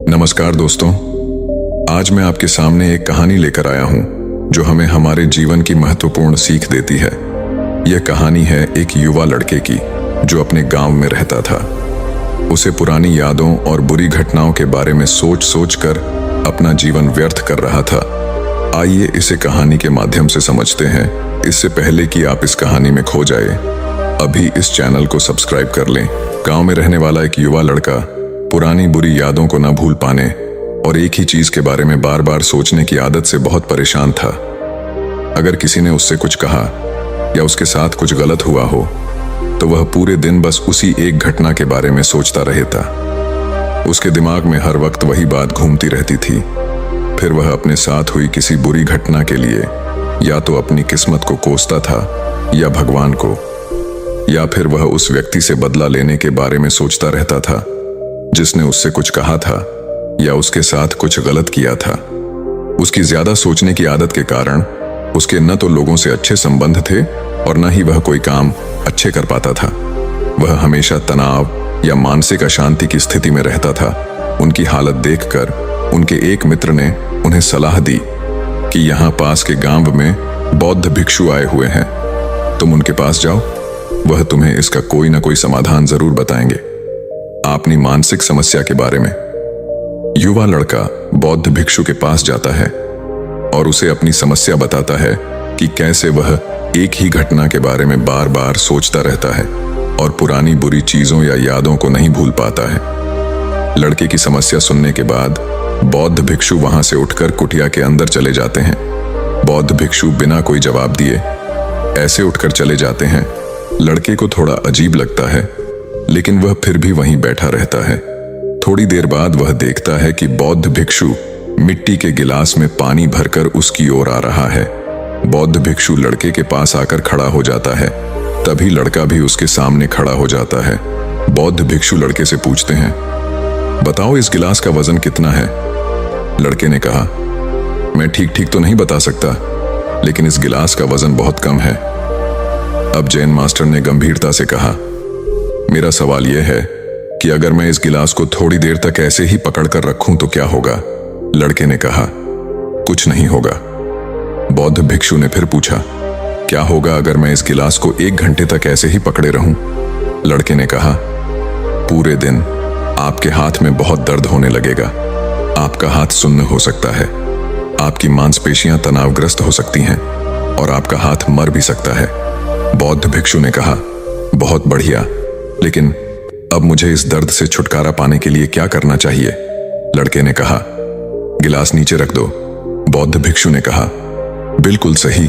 नमस्कार दोस्तों, आज मैं आपके सामने एक कहानी लेकर आया हूं जो हमें हमारे जीवन की महत्वपूर्ण सीख देती है। यह कहानी है एक युवा लड़के की जो अपने गांव में रहता था। उसे पुरानी यादों और बुरी घटनाओं के बारे में सोच सोच कर अपना जीवन व्यर्थ कर रहा था। आइए इसे कहानी के माध्यम से समझते हैं। इससे पहले कि आप इस कहानी में खो जाए, अभी इस चैनल को सब्सक्राइब कर लें। गांव में रहने वाला एक युवा लड़का पुरानी बुरी यादों को न भूल पाने और एक ही चीज के बारे में बार बार सोचने की आदत से बहुत परेशान था। अगर किसी ने उससे कुछ कहा या उसके साथ कुछ गलत हुआ हो तो वह पूरे दिन बस उसी एक घटना के बारे में सोचता रहता। उसके दिमाग में हर वक्त वही बात घूमती रहती थी। फिर वह अपने साथ हुई किसी बुरी घटना के लिए या तो अपनी किस्मत को कोसता था या भगवान को, या फिर वह उस व्यक्ति से बदला लेने के बारे में सोचता रहता था जिसने उससे कुछ कहा था या उसके साथ कुछ गलत किया था। उसकी ज्यादा सोचने की आदत के कारण उसके न तो लोगों से अच्छे संबंध थे और न ही वह कोई काम अच्छे कर पाता था। वह हमेशा तनाव या मानसिक अशांति की स्थिति में रहता था। उनकी हालत देखकर उनके एक मित्र ने उन्हें सलाह दी कि यहाँ पास के गांव में बौद्ध भिक्षु आए हुए हैं, तुम उनके पास जाओ, वह तुम्हें इसका कोई ना कोई समाधान जरूर बताएंगे, अपनी मानसिक समस्या के बारे में। युवा लड़का बौद्ध भिक्षु के पास जाता है और उसे अपनी समस्या बताता है कि कैसे वह एक ही घटना के बारे में बार बार सोचता रहता है और पुरानी बुरी चीजों या यादों को नहीं भूल पाता है। लड़के की समस्या सुनने के बाद बौद्ध भिक्षु वहां से उठकर कुटिया के अंदर चले जाते हैं। बौद्ध भिक्षु बिना कोई जवाब दिए ऐसे उठकर चले जाते हैं। लड़के को थोड़ा अजीब लगता है, लेकिन वह फिर भी वहीं बैठा रहता है। थोड़ी देर बाद वह देखता है कि बौद्ध भिक्षु मिट्टी के गिलास में पानी भरकर उसकी ओर आ रहा है। बौद्ध भिक्षु लड़के के पास आकर खड़ा हो जाता है। तभी लड़का भी उसके सामने खड़ा हो जाता है। बौद्ध भिक्षु लड़के से पूछते हैं, बताओ इस गिलास का वजन कितना है? लड़के ने कहा, मैं ठीक ठीक तो नहीं बता सकता, लेकिन इस गिलास का वजन बहुत कम है। अब जैन मास्टर ने गंभीरता से कहा, मेरा सवाल यह है कि अगर मैं इस गिलास को थोड़ी देर तक ऐसे ही पकड़कर रखूं तो क्या होगा? लड़के ने कहा, कुछ नहीं होगा। बौद्ध भिक्षु ने फिर पूछा, क्या होगा अगर मैं इस गिलास को 1 घंटे तक ऐसे ही पकड़े रहूं? लड़के ने कहा, पूरे दिन आपके हाथ में बहुत दर्द होने लगेगा। आपका हाथ सुन्न हो सकता है, आपकी मांसपेशियां तनावग्रस्त हो सकती हैं और आपका हाथ मर भी सकता है। बौद्ध भिक्षु ने कहा, बहुत बढ़िया, लेकिन अब मुझे इस दर्द से छुटकारा पाने के लिए क्या करना चाहिए? लड़के ने कहा, गिलास नीचे रख दो। बौद्ध भिक्षु ने कहा, बिल्कुल सही,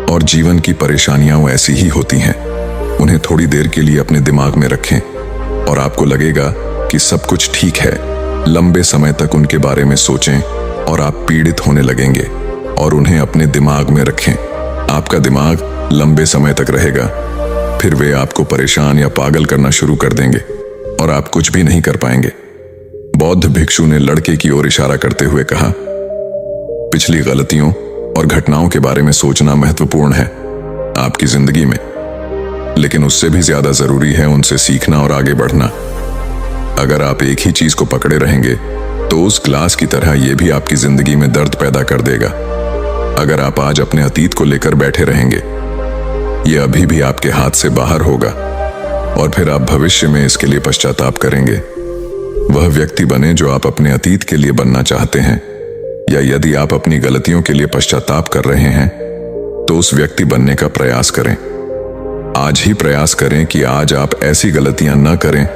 और जीवन की परेशानियां ऐसी ही होती हैं। उन्हें थोड़ी देर के लिए अपने दिमाग में रखें और आपको लगेगा कि सब कुछ ठीक है। लंबे समय तक उनके बारे में सोचें और आप पीड़ित होने लगेंगे, और उन्हें अपने दिमाग में रखें। आपका दिमाग लंबे समय तक रहेगा, फिर वे आपको परेशान या पागल करना शुरू कर देंगे और आप कुछ भी नहीं कर पाएंगे। बौद्ध भिक्षु ने लड़के की ओर इशारा करते हुए कहा, पिछली गलतियों और घटनाओं के बारे में सोचना महत्वपूर्ण है आपकी जिंदगी में, लेकिन उससे भी ज्यादा जरूरी है उनसे सीखना और आगे बढ़ना। अगर आप एक ही चीज को पकड़े रहेंगे तो उस ग्लास की तरह यह भी आपकी जिंदगी में दर्द पैदा कर देगा। अगर आप आज अपने अतीत को लेकर बैठे रहेंगे, यह अभी भी आपके हाथ से बाहर होगा और फिर आप भविष्य में इसके लिए पश्चाताप करेंगे। वह व्यक्ति बने जो आप अपने अतीत के लिए बनना चाहते हैं, या यदि आप अपनी गलतियों के लिए पश्चाताप कर रहे हैं तो उस व्यक्ति बनने का प्रयास करें। आज ही प्रयास करें कि आज आप ऐसी गलतियां न करें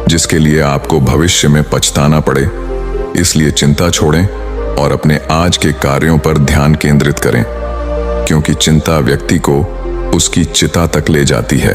जिसके लिए आपको भविष्य में पछताना पड़े। इसलिए चिंता छोड़ें और अपने आज के कार्यों पर ध्यान केंद्रित करें, क्योंकि चिंता व्यक्ति को उसकी चिता तक ले जाती है।